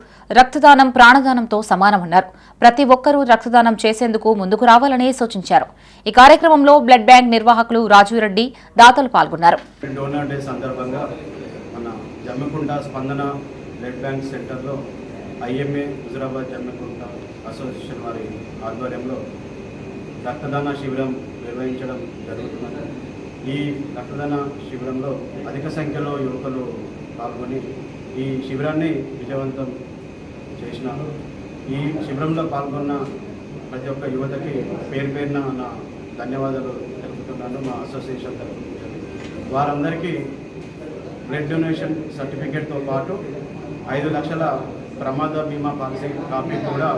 రక్తదానం ప్రాణదానంతో సమానమన్నారు. ప్రతి ఒక్కరూ రక్తదానం చేసేందుకు ముందుకు రావాలని సూచించారు. ఈ కార్యక్రమంలో బ్లడ్ బ్యాంక్ నిర్వాహకులు రాజురెడ్డి, దాతలు పాల్గొన్నారు. జమ్మికుంట స్పందన బ్లడ్ బ్యాంక్ సెంటర్లో ఐఎంఏ హుజురాబాద్ జమ్మికుంట అసోసియేషన్ వారి ఆధ్వర్యంలో రక్తదాన శిబిరం నిర్వహించడం జరుగుతున్నది. ఈ రక్తదాన శిబిరంలో అధిక సంఖ్యలో యువకులు పాల్గొని ఈ శిబిరాన్ని విజయవంతం చేసినారు. ఈ శిబిరంలో పాల్గొన్న ప్రతి ఒక్క యువతకి పేరున నా ధన్యవాదాలు తెలుపుతున్నాను. మా అసోసియేషన్ తరఫున వారందరికీ బ్లడ్ డొనేషన్ సర్టిఫికేట్తో పాటు 5 లక్షల ప్రమాద బీమా పాలసీ కాపీ కూడా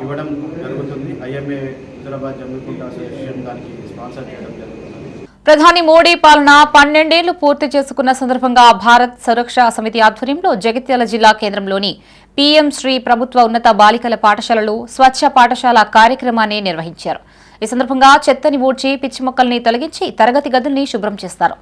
ఇవ్వడం జరుగుతుంది. ఐఎంఏ హైదరాబాద్ జమ్మికుంట అసోసియేషన్ దానికి స్పాన్సర్ చేయడం జరుగుతుంది. ప్రధాని మోడీ పాలన 12 ఏళ్లు పూర్తి చేసుకున్న సందర్భంగా భారత్ సురక్షా సమితి ఆధ్వర్యంలో జగిత్యాల జిల్లా కేంద్రంలోని పీఎం శ్రీ ప్రభుత్వ ఉన్నత బాలికల పాఠశాలలో స్వచ్ఛ పాఠశాల కార్యక్రమాన్ని నిర్వహించారు. ఈ సందర్భంగా చెత్తని ఊడ్చి పిచ్చి మొక్కల్ని తొలగించి తరగతి గదుల్ని శుభ్రం చేస్తారు.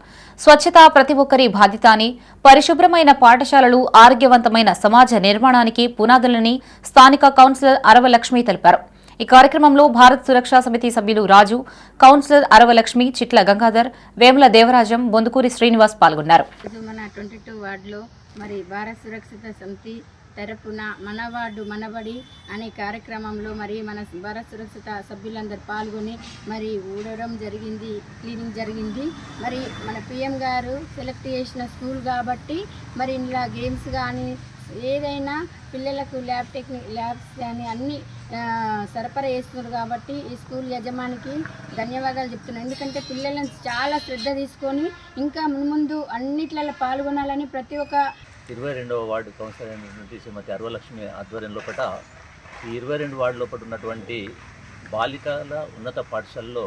స్వచ్ఛత ప్రతి ఒక్కరి బాధ్యత అని, పరిశుభ్రమైన పాఠశాలలు ఆరోగ్యవంతమైన సమాజ నిర్మాణానికి పునాదులని స్థానిక కౌన్సిలర్ అరవలక్ష్మి తెలిపారు. ఈ కార్యక్రమంలో భారత్ సురక్షా సమితి సభ్యులు రాజు, కౌన్సిలర్ అరవలక్ష్మి, చిట్ల గంగాధర్, వేముల దేవరాజం, బొందుకూరి శ్రీనివాస్ పాల్గొన్నారు. మన 22 వార్డులో మరి భారత్ సురక్షిత సమితి తరపున మన వార్డు మనబడి అనే కార్యక్రమంలో మరి మన భారత్ సురక్షిత సభ్యులందరూ పాల్గొని మరి ఊడడం జరిగింది, క్లీనింగ్ జరిగింది. మరి మన పిఎం గారు సెలెక్ట్ చేసిన స్కూల్ కాబట్టి మరి ఇలా గేమ్స్ కానీ ఏదైనా పిల్లలకు ల్యాబ్స్ కానీ అన్నీ సరఫరా చేస్తున్నారు కాబట్టి ఈ స్కూల్ యజమానికి ధన్యవాదాలు చెప్తున్నాను. ఎందుకంటే పిల్లలను చాలా శ్రద్ధ తీసుకొని ఇంకా ముందు అన్నిట్లలో పాల్గొనాలని ప్రతి ఒక్క 22వ వార్డు కౌన్సిలర్ అయినటువంటి శ్రీమతి అరవలక్ష్మి ఆధ్వర్యం లోపల ఈ 22 వార్డు లోపల ఉన్నటువంటి బాలికల ఉన్నత పాఠశాలలో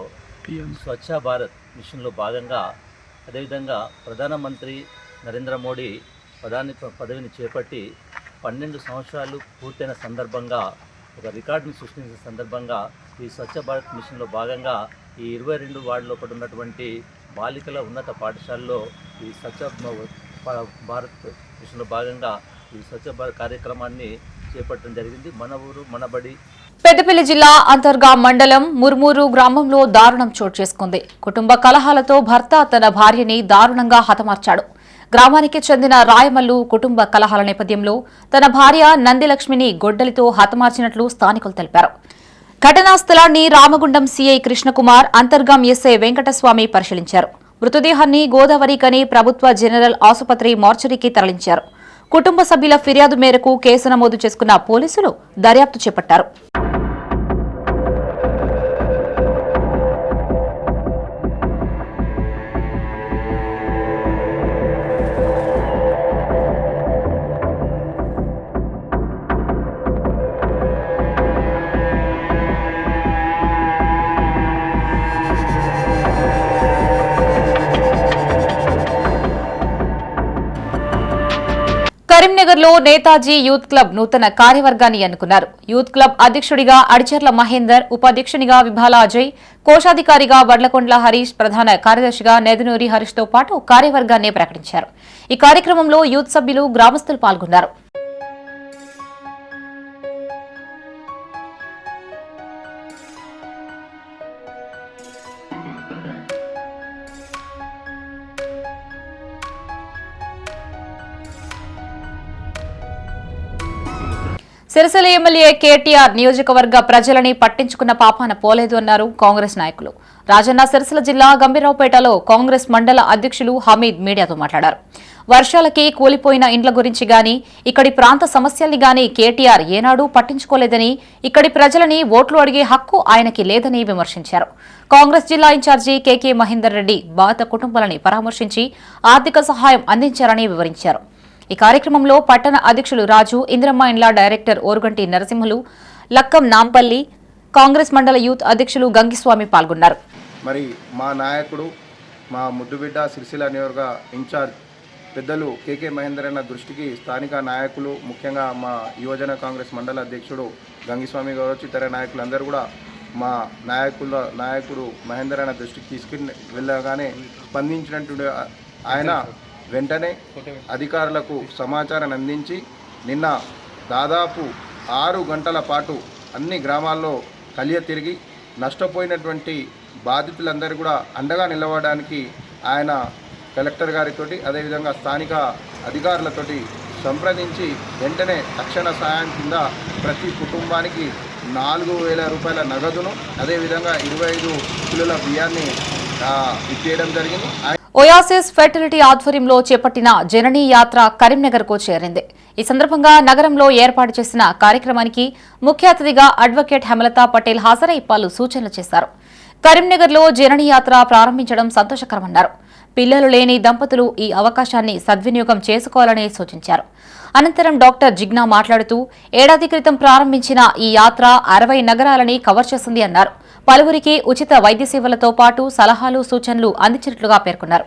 స్వచ్ఛ భారత్ మిషన్లో భాగంగా అదేవిధంగా ప్రధానమంత్రి నరేంద్ర మోడీ పదవిని చేపట్టి 12 సంవత్సరాలు పూర్తయిన సందర్భంగా ఒక రికార్డుని సృష్టించిన సందర్భంగా ఈ స్వచ్ఛ భారత్ మిషన్లో భాగంగా ఈ 22 వార్డు లోపల ఉన్నటువంటి బాలికల ఉన్నత పాఠశాలలో ఈ స్వచ్ఛ భారత్ మిషన్లో భాగంగా ఈ స్వచ్ఛ భారత్ కార్యక్రమాన్ని చేపట్టడం జరిగింది. మన ఊరు మనబడి. పెద్దపల్లి జిల్లా అంతర్గా మండలం ముర్మూరు గ్రామంలో దారుణం చోటు చేసుకుంది. కుటుంబ కలహాలతో భర్త తన భార్యని దారుణంగా హతమార్చాడు. గ్రామానికి చెందిన రాయమల్లు కుటుంబ కలహాల నేపథ్యంలో తన భార్య నందిలక్ష్మిని గొడ్డలితో హతమార్చినట్లు స్థానికులు తెలిపారు. ఘటనా స్థలాన్ని రామగుండం సీఐ కృష్ణకుమార్, అంతర్గాం ఎస్ఐ వెంకటస్వామి పరిశీలించారు. మృతదేహాన్ని గోదావరికని ప్రభుత్వ జనరల్ ఆసుపత్రి మార్చరీకి తరలించారు. కుటుంబ సభ్యుల ఫిర్యాదు మేరకు కేసు నమోదు చేసుకున్న పోలీసులు దర్యాప్తు చేపట్టారు. కరీంనగర్లో నేతాజీ యూత్ క్లబ్ నూతన కార్యవర్గాన్ని ఎన్నుకున్నారు. యూత్ క్లబ్ అధ్యక్షుడిగా అడిచర్ల మహేందర్, ఉపాధ్యక్షునిగా విభాల అజయ్, కోశాధికారిగా వడ్లకొండ్ల హరీష్, ప్రధాన కార్యదర్శిగా నెదునూరి హరీష్తో పాటు కార్యవర్గాన్ని ప్రకటించారు. ఈ కార్యక్రమంలో యూత్ సభ్యులు, గ్రామస్తులు పాల్గొన్నారు. సిరిసిల్ల ఎమ్మెల్యే కేటీఆర్ నియోజకవర్గ ప్రజలని పట్టించుకున్న పాపాన పోలేదు అన్నారు కాంగ్రెస్ నాయకులు. రాజన్న సిరిసిల్ల జిల్లా గంభీరావుపేటలో కాంగ్రెస్ మండల అధ్యక్షులు హమీద్ మీడియాతో మాట్లాడారు. వర్షాలకి కూలిపోయిన ఇండ్ల గురించి గాని, ఇక్కడి ప్రాంత సమస్యల్ని గాని కేటీఆర్ ఏనాడూ పట్టించుకోలేదని, ఇక్కడి ప్రజలని ఓట్లు అడిగే హక్కు ఆయనకి లేదని విమర్శించారు. కాంగ్రెస్ జిల్లా ఇన్ఛార్జి కేకే మహేందర్ రెడ్డి బాధిత కుటుంబాలని పరామర్శించి ఆర్థిక సహాయం అందించారని వివరించారు. ఈ కార్యక్రమంలో పట్టణ అధ్యక్షులు రాజు, ఇందిరమ్మ ఇండ్ల డైరెక్టర్ ఓరుగంటి నరసింహులు, లక్కం నాంపల్లి, కాంగ్రెస్ మండల యూత్ అధ్యక్షులు గంగిస్వామి పాల్గొన్నారు. మరి మా నాయకుడు, మా ముద్దుబిడ్డ సిరిసిల్ల నియోజక ఇన్ఛార్జ్ పెద్దలు కేకే మహేందర్ అన్న దృష్టికి స్థానిక నాయకులు, ముఖ్యంగా మా యువజన కాంగ్రెస్ మండల అధ్యక్షుడు గంగిస్వామి కావచ్చు, ఇతర నాయకులందరూ కూడా మా నాయకుడు మహేందర్ అన్న దృష్టికి తీసుకుని వెళ్ళగానే స్పందించినట్టు ఆయన వెంటనే అధికారులకు సమాచారాన్ని అందించి నిన్న దాదాపు 6 గంటల పాటు అన్ని గ్రామాల్లో కలియ తిరిగి నష్టపోయినటువంటి బాధితులందరూ కూడా అండగా నిలవడానికి ఆయన కలెక్టర్ గారితో అదేవిధంగా స్థానిక అధికారులతోటి సంప్రదించి వెంటనే తక్షణ సహాయం కింద ప్రతి కుటుంబానికి 4,000 రూపాయల నగదును అదేవిధంగా 25 కిలోల బియ్యాన్ని ఇచ్చేయడం జరిగింది. ఓయాసిస్ ఫెర్టిలిటీ ఆధ్వర్యంలో చేపట్టిన జననీ యాత్ర కరీంనగర్కు చేరింది. ఈ సందర్భంగా నగరంలో ఏర్పాటు చేసిన కార్యక్రమానికి ముఖ్య అతిథిగా అడ్వకేట్ హేమలతా పటేల్ హాజరై పలు సూచనలు చేశారు. కరీంనగర్లో జననీ యాత్ర ప్రారంభించడం సంతోషకరమన్నారు. పిల్లలు లేని దంపతులు ఈ అవకాశాన్ని సద్వినియోగం చేసుకోవాలని సూచించారు. అనంతరం డాక్టర్ జిగ్నా మాట్లాడుతూ ఏడాది క్రితం ప్రారంభించిన ఈ యాత్ర 60 నగరాలని కవర్ చేస్తుంది అన్నారు. పలువురికి ఉచిత వైద్య సేవలతో పాటు సలహాలు, సూచనలు అందించినట్లుగా పేర్కొన్నారు.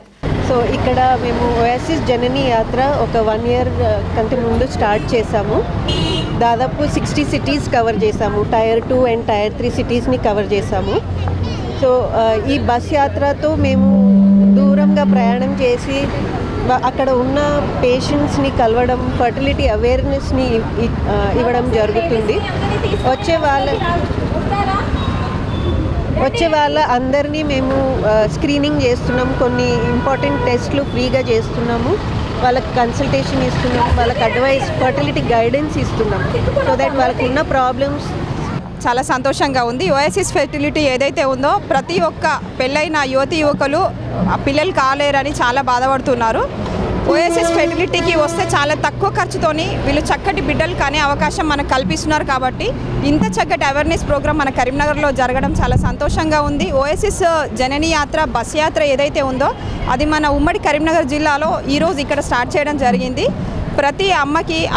సో ఇక్కడ మేము ఓయాసిస్ జననీ యాత్ర ఒక 1 ఇయర్ కంటే ముందు స్టార్ట్ చేశాము. దాదాపు 60 సిటీస్ కవర్ చేశాము. టైర్ 2 అండ్ టైర్ 3 సిటీస్ని కవర్ చేశాము. సో ఈ బస్ యాత్రతో మేము దూరంగా ప్రయాణం చేసి అక్కడ ఉన్న పేషెంట్స్ని కలవడం, ఫర్టిలిటీ అవేర్నెస్ని ఇవ్వడం జరుగుతుంది. వచ్చే వాళ్ళ అందరినీ మేము స్క్రీనింగ్ చేస్తున్నాము. కొన్ని ఇంపార్టెంట్ టెస్ట్లు ఫ్రీగా చేస్తున్నాము. వాళ్ళకి కన్సల్టేషన్ ఇస్తున్నాము, వాళ్ళకి అడ్వైస్, ఫర్టిలిటీ గైడెన్స్ ఇస్తున్నాము. సో దట్ వాళ్ళకు ఉన్న ప్రాబ్లమ్స్ చాలా సంతోషంగా ఉంది. ఓయాసిస్ ఫెర్టిలిటీ ఏదైతే ఉందో ప్రతి ఒక్క పెళ్ళైన యువతి యువకులు పిల్లలు కాలేరని చాలా బాధపడుతున్నారు. ఓయాసిస్ ఫెర్టిలిటీకి వస్తే చాలా తక్కువ ఖర్చుతోని వీళ్ళు చక్కటి బిడ్డలు కానీ అవకాశం మనకు కల్పిస్తున్నారు. కాబట్టి ఇంత చక్కటి అవేర్నెస్ ప్రోగ్రామ్ మన కరీంనగర్లో జరగడం చాలా సంతోషంగా ఉంది. ఓయాసిస్ జననీ యాత్ర బస్ యాత్ర ఏదైతే ఉందో అది మన ఉమ్మడి కరీంనగర్ జిల్లాలో ఈరోజు ఇక్కడ స్టార్ట్ చేయడం జరిగింది. ప్రతి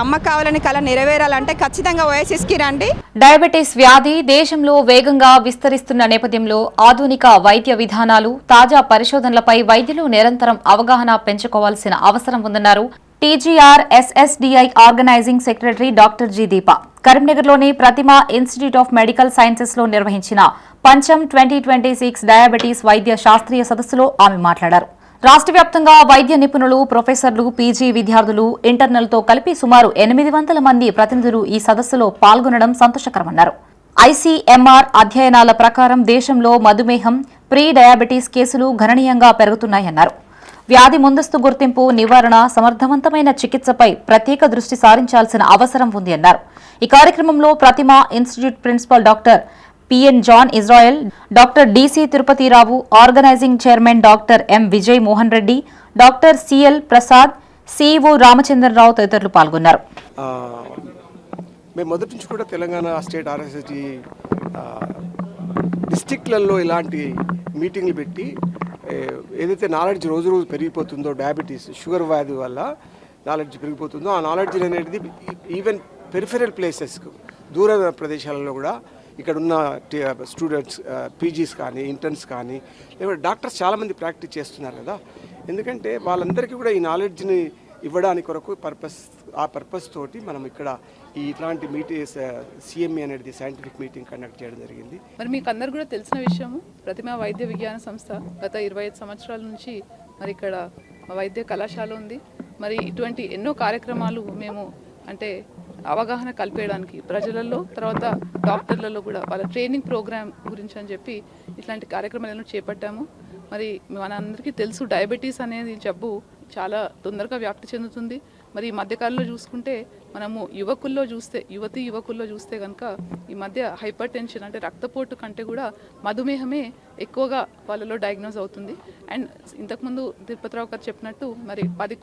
అమ్మ కావాలని కల నెరవేరాలంటే ఖచ్చితంగా ఓయాసిస్కి రండి. డయాబెటీస్ వ్యాధి దేశంలో వేగంగా విస్తరిస్తున్న నేపథ్యంలో ఆధునిక వైద్య విధానాలు, తాజా పరిశోధనలపై వైద్యులు నిరంతరం అవగాహన పెంచుకోవాల్సిన అవసరం ఉందన్నారు TGR SSDI organizing secretary doctor G Deepa. కరీంనగర్లోని Prathima institute of medical sciences లో నిర్వహించిన పంచం 2026 డయాబెటీస్ వైద్య శాస్త్రీయ సదస్సులో ఆమె మాట్లాడారు. రాష్ట్ర వ్యాప్తంగా వైద్య నిపుణులు, ప్రొఫెసర్లు, పీజీ విద్యార్థులు, ఇంటర్నల్తో కలిపి సుమారు 800 మంది ప్రతినిధులు ఈ సదస్సులో పాల్గొనడం సంతోషకరమన్నారు. ఐసీఎంఆర్ అధ్యయనాల ప్రకారం దేశంలో మధుమేహం, ప్రీ డయాబెటీస్ కేసులు గణనీయంగా పెరుగుతున్నాయన్నారు. వ్యాధి ముందస్తు గుర్తింపు, నివారణ, సమర్థవంతమైన చికిత్సపై ప్రత్యేక దృష్టి సారించాల్సిన అవసరం ఉంది అన్నారు. ఈ కార్యక్రమంలో Prathima institute principal doctor PN John Israel, doctor DC Tirupathi Rao, organizing chairman doctor M Vijay Mohan Reddy, doctor CL Prasad, CEO Ramachandra Rao తదితరులు పాల్గొన్నారు. మేము మొదటి నుంచి కూడా తెలంగాణ స్టేట్ ఆర్ఎస్ఎస్డి డిస్టిక్లలో ఇలాంటి మీటింగ్లు పెట్టి ఏదైతే నాలెడ్జ్ రోజు రోజు పెరిగిపోతుందో, డయాబెటీస్ షుగర్ వ్యాధి వల్ల నాలెడ్జ్ పెరిగిపోతుందో ఆ నాలెడ్జ్ అనేది ఈవెన్ పెరిఫెరల్ ప్లేసెస్కు దూర ప్రదేశాలలో కూడా ఇక్కడ ఉన్న స్టూడెంట్స్, పీజీస్ కానీ, ఇంటర్న్స్ కానీ, లేకపోతే డాక్టర్స్ చాలామంది ప్రాక్టీస్ చేస్తున్నారు కదా. ఎందుకంటే వాళ్ళందరికీ కూడా ఈ నాలెడ్జ్ని ఇవ్వడానికి కొరకు పర్పస్ తోటి మనం ఇక్కడ ఇట్లాంటి మీటింగ్ సిఎంఈ అనేది సైంటిఫిక్ మీటింగ్ కండక్ట్ చేయడం జరిగింది. మరి మీకు అందరు కూడా తెలిసిన విషయము, ప్రతిమ వైద్య విజ్ఞాన సంస్థ గత 25 సంవత్సరాల నుంచి మరి ఇక్కడ వైద్య కళాశాల ఉంది. మరి ఇటువంటి ఎన్నో కార్యక్రమాలు మేము అంటే అవగాహన కల్పేయడానికి ప్రజలలో, తర్వాత డాక్టర్లలో కూడా వాళ్ళ ట్రైనింగ్ ప్రోగ్రామ్ గురించి అని చెప్పి ఇట్లాంటి కార్యక్రమాలను చేపట్టాము. మరి మనందరికీ తెలుసు డయాబెటీస్ అనేది జబ్బు చాలా తొందరగా వ్యాప్తి చెందుతుంది. మరి ఈ మధ్యకాలంలో చూసుకుంటే మనము యువకుల్లో చూస్తే కనుక ఈ మధ్య హైపర్ టెన్షన్ అంటే రక్తపోటు కంటే కూడా మధుమేహమే ఎక్కువగా వాళ్ళలో డయాగ్నోజ్ అవుతుంది. అండ్ ఇంతకుముందు తిరుపతిరావు గారు చెప్పినట్టు మరి 10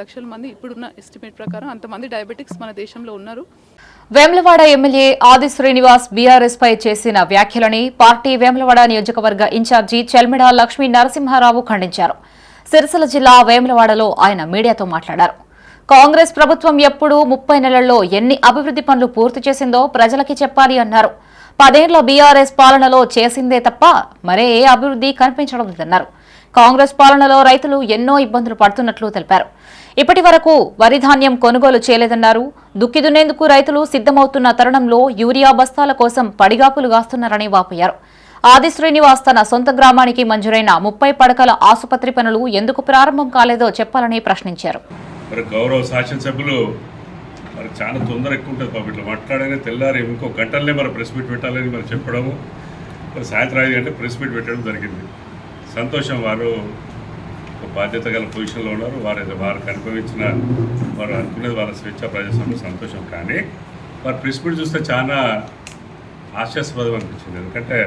లక్షల మంది ఇప్పుడున్న ఎస్టిమేట్ ప్రకారం అంతమంది డయాబెటిక్స్ మన దేశంలో ఉన్నారు. వేములవాడ ఎమ్మెల్యే ఆది శ్రీనివాస్ బీఆర్ఎస్ పై చేసిన వ్యాఖ్యలని పార్టీ వేములవాడ నియోజకవర్గ ఇన్ఛార్జి చెల్మిడ లక్ష్మీ నరసింహారావు ఖండించారు. సిరిసిల్ల జిల్లా వేములవాడలో ఆయన మీడియాతో మాట్లాడారు. కాంగ్రెస్ ప్రభుత్వం ఎప్పుడు 30 నెలల్లో ఎన్ని అభివృద్ధి పనులు పూర్తి చేసిందో ప్రజలకి చెప్పాలి అన్నారు. 10 ఏళ్ల బీఆర్ఎస్ పాలనలో చేసిందే తప్ప మరే ఏ అభివృద్ధి కనిపించడం లేదన్నారు. కాంగ్రెస్ పాలనలో రైతులు ఎన్నో ఇబ్బందులు పడుతున్నట్లు తెలిపారు. ఇప్పటి వరకు వరి ధాన్యం కొనుగోలు చేయలేదన్నారు. దుక్కి దున్నేందుకు రైతులు సిద్దమవుతున్న తరుణంలో యూరియా బస్తాల కోసం పడిగాపులు గాస్తున్నారని వాపోయారు. ఆది శ్రీనివాస్ తన సొంత గ్రామానికి మంజూరైన 30 పడకల ఆసుపత్రి పనులు ఎందుకు ప్రారంభం కాలేదో చెప్పాలని ప్రశ్నించారు. గౌరవ శాసనసభ్యులు మరి చాలా తొందర ఎక్కువ ఉంటుంది పాపం. ఇట్లా మాట్లాడగానే తెల్లారి ఇంకో గంటలనే మరి ప్రెస్ మీట్ పెట్టాలని మరి చెప్పడము, మరి సాయంత్రం 5 గంటలకు ప్రెస్ మీట్ పెట్టడం జరిగింది. సంతోషం, వారు ఒక బాధ్యత గల పొజిషన్లో ఉన్నారు. వారికి అనుభవించిన వారు అనుకునేది వాళ్ళ స్వేచ్ఛ ప్రజాస్వామ్యం సంతోషం. కానీ వారు ప్రెస్ మీట్ చూస్తే చాలా ఆశాస్పదం అనిపించింది. ఎందుకంటే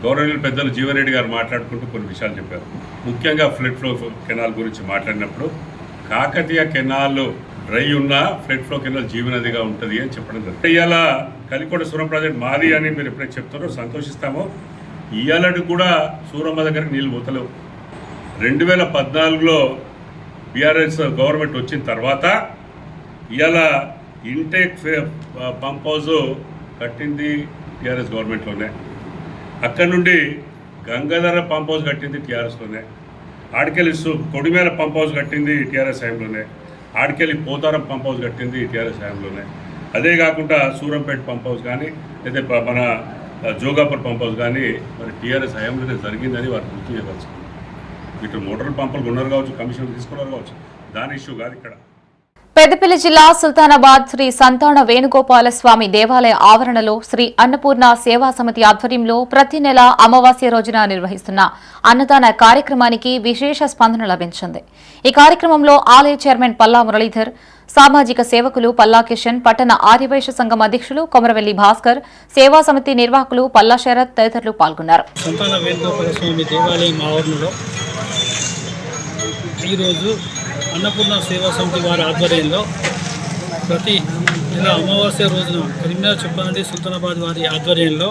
గౌరవనీయులు పెద్దలు జీవన్రెడ్డి గారు మాట్లాడుకుంటూ కొన్ని విషయాలు చెప్పారు. ముఖ్యంగా ఫ్లడ్ ఫ్లో కెనాల్ గురించి మాట్లాడినప్పుడు కాకతీయ కెనాల్ డ్రై ఉన్న ఫ్లడ్ ఫ్లో కెనాల్ జీవనదిగా ఉంటుంది అని చెప్పడం జరిగింది. ఇవాళ కలికోట సూరం ప్రాజెక్ట్ మాది అని మీరు ఎప్పుడైతే చెప్తారో సంతోషిస్తామో. ఇవాళకి కూడా సూరమ్మ దగ్గరికి నీళ్ళు పోతలేవు. 2014లో బీఆర్ఎస్ గవర్నమెంట్ వచ్చిన తర్వాత ఇవాళ ఇంటేక్ పంప్ హౌస్ కట్టింది టీఆర్ఎస్ గవర్నమెంట్లోనే. అక్కడి నుండి గంగాధర పంప్ హౌస్ కట్టింది టీఆర్ఎస్లోనే. ఆడికెళ్ళి కొడిమేల పంప్ హౌస్ కట్టింది టీఆర్ఎస్ హయాంలోనే. ఆడికెళ్ళి పోతారం పంప్ హౌస్ కట్టింది టీఆర్ఎస్ హయాంలోనే. అదే కాకుండా సూరంపేట పంప్ హౌస్ కానీ లేదా మన జోగాపూర్ పంప్ హౌస్ కానీ మరి టీఆర్ఎస్ హయాంలోనే జరిగిందని వారు గుర్తు చేయవచ్చు. ఇటు మోటార్ పంపులు ఉన్నారు కావచ్చు, కమిషన్ తీసుకున్నారు కావచ్చు, దాని ఇష్యూ కాదు ఇక్కడ. పెద్దపల్లి జిల్లా సుల్తానాబాద్ శ్రీ సంతాన వేణుగోపాలస్వామి దేవాలయ ఆవరణలో శ్రీ అన్నపూర్ణ సేవా సమితి ఆధ్వర్యంలో ప్రతి నెల అమావాస్య రోజున నిర్వహిస్తున్న అన్నదాన కార్యక్రమానికి విశేష స్పందన లభించింది. ఈ కార్యక్రమంలో ఆలయ చైర్మన్ పల్లా మురళీధర్, సామాజిక సేవకులు పల్లా కిషన్, పట్టణ ఆర్యవైశ్య సంఘం అధ్యక్షులు కొమరవెల్లి భాస్కర్, సేవా సమితి నిర్వాహకులు పల్లా శరత్ తదితరులు పాల్గొన్నారు. సంతాన వేణుగోపాలస్వామి దేవాలయం ఆవరణలో ఈరోజు అన్నపూర్ణ సేవా సమితి వారి ఆధ్వర్యంలో ప్రతి నెల అమావాస్య రోజున కరీంనగర్ చెప్పనండి సుల్తానాబాద్ వారి ఆధ్వర్యంలో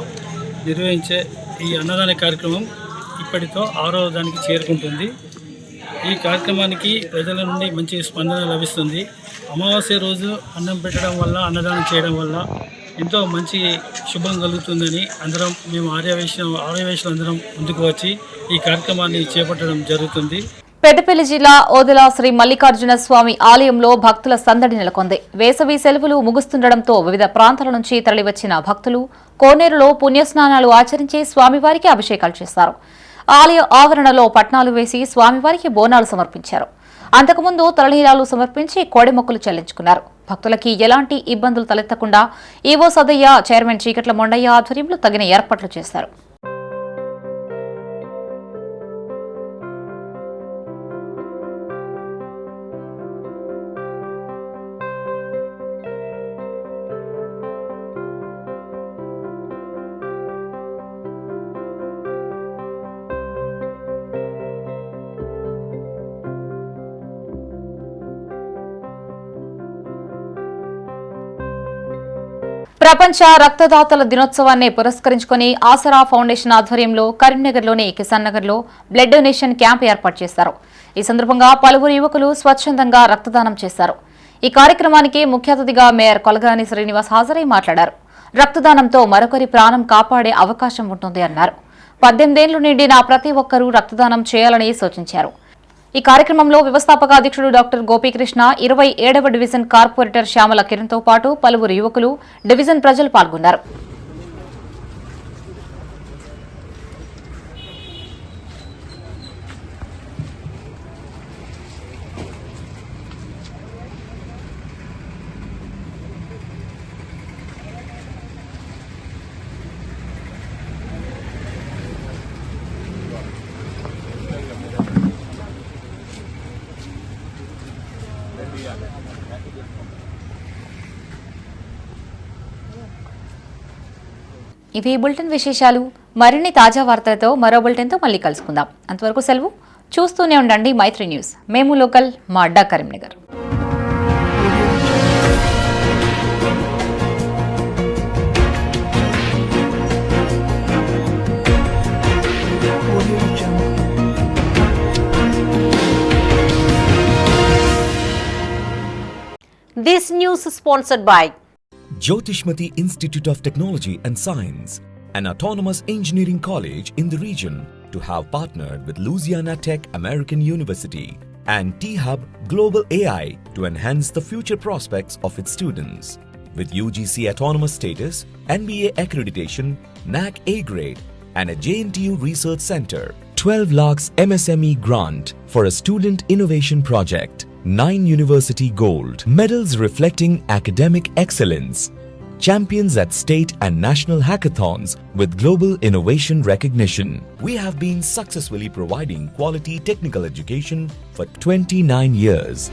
నిర్వహించే ఈ అన్నదాన కార్యక్రమం ఇప్పటితో 6వ దానికి చేరుకుంటుంది. ఈ కార్యక్రమానికి ప్రజల నుండి మంచి స్పందన లభిస్తుంది. అమావాస్య రోజు అన్నం పెట్టడం వల్ల, అన్నదానం చేయడం వల్ల ఎంతో మంచి శుభం కలుగుతుందని అందరం మేము ఆర్యవైశ్యులు అందరం ముందుకు వచ్చి ఈ కార్యక్రమాన్ని చేపట్టడం జరుగుతుంది. పెద్దపల్లి జిల్లా ఓదెల శ్రీ మల్లికార్జున స్వామి ఆలయంలో భక్తుల సందడి నెలకొంది. వేసవి సెలవులు ముగుస్తుండటంతో వివిధ ప్రాంతాల నుంచి తరలివచ్చిన భక్తులు కోనేరులో పుణ్యస్నానాలు ఆచరించి స్వామివారికి అభిషేకాలు చేశారు. ఆలయ ఆవరణలో పట్నాలు వేసి స్వామివారికి బోనాలు సమర్పించారు. అంతకుముందు తలనీలాలు సమర్పించి కోడెమొక్కులు చెల్లించుకున్నారు. భక్తులకి ఎలాంటి ఇబ్బందులు తలెత్తకుండా ఈవో సదయ్య, చైర్మన్ చీకట్ల మొండయ్య ఆధ్వర్యంలో తగిన ఏర్పాట్లు చేశారు. ప్రపంచ రక్తదాతల దినోత్సవాన్ని పురస్కరించుకుని ఆసరా ఫౌండేషన్ ఆధ్వర్యంలో కరీంనగర్లోని కిసాన్ నగర్లో బ్లడ్ డొనేషన్ క్యాంప్ ఏర్పాటు చేశారు. ఈ సందర్భంగా పలువురు యువకులు స్వచ్ఛందంగా రక్తదానం చేశారు. ఈ కార్యక్రమానికి ముఖ్య అతిథిగా మేయర్ కొలగాని శ్రీనివాస్ హాజరై మాట్లాడారు. రక్తదానంతో మరొకరి ప్రాణం కాపాడే అవకాశం ఉంటుంది అన్నారు. 18 ఏళ్లు నిండిన ప్రతి ఒక్కరూ రక్తదానం చేయాలని సూచించారు. ఈ కార్యక్రమంలో వ్యవస్థాపక అధ్యక్షుడు డాక్టర్ గోపీకృష్ణ, 27వ డివిజన్ కార్పొరేటర్ శ్యామల కిరణ్తో పాటు పలువురు యువకులు, డివిజన్ ప్రజలు పాల్గొన్నారు. ఇవి ఈ బులెటిన్ విశేషాలు. మరిన్ని తాజా వార్తలతో మరో బులెటిన్తో మళ్ళీ కలుసుకుందాం. అంతవరకు సెలవు. చూస్తూనే ఉండండి మైత్రి న్యూస్. మేము లోకల్, మా అడ్డా Karimnagar. This news is sponsored by Jyotishmati Institute of Technology and Science, an autonomous engineering college in the region, to have partnered with Louisiana Tech American University and T-Hub Global AI to enhance the future prospects of its students. With UGC autonomous status, NBA accreditation, NAC A grade, and a JNTU research center, 12 lakhs MSME grant for a student innovation project, 9 university gold medals reflecting academic excellence, champions at state and national hackathons with global innovation recognition. We have been successfully providing quality technical education for 29 years.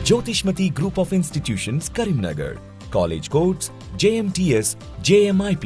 Jyotishmati Group of Institutions, Karimnagar. College codes JMTS, JMIP.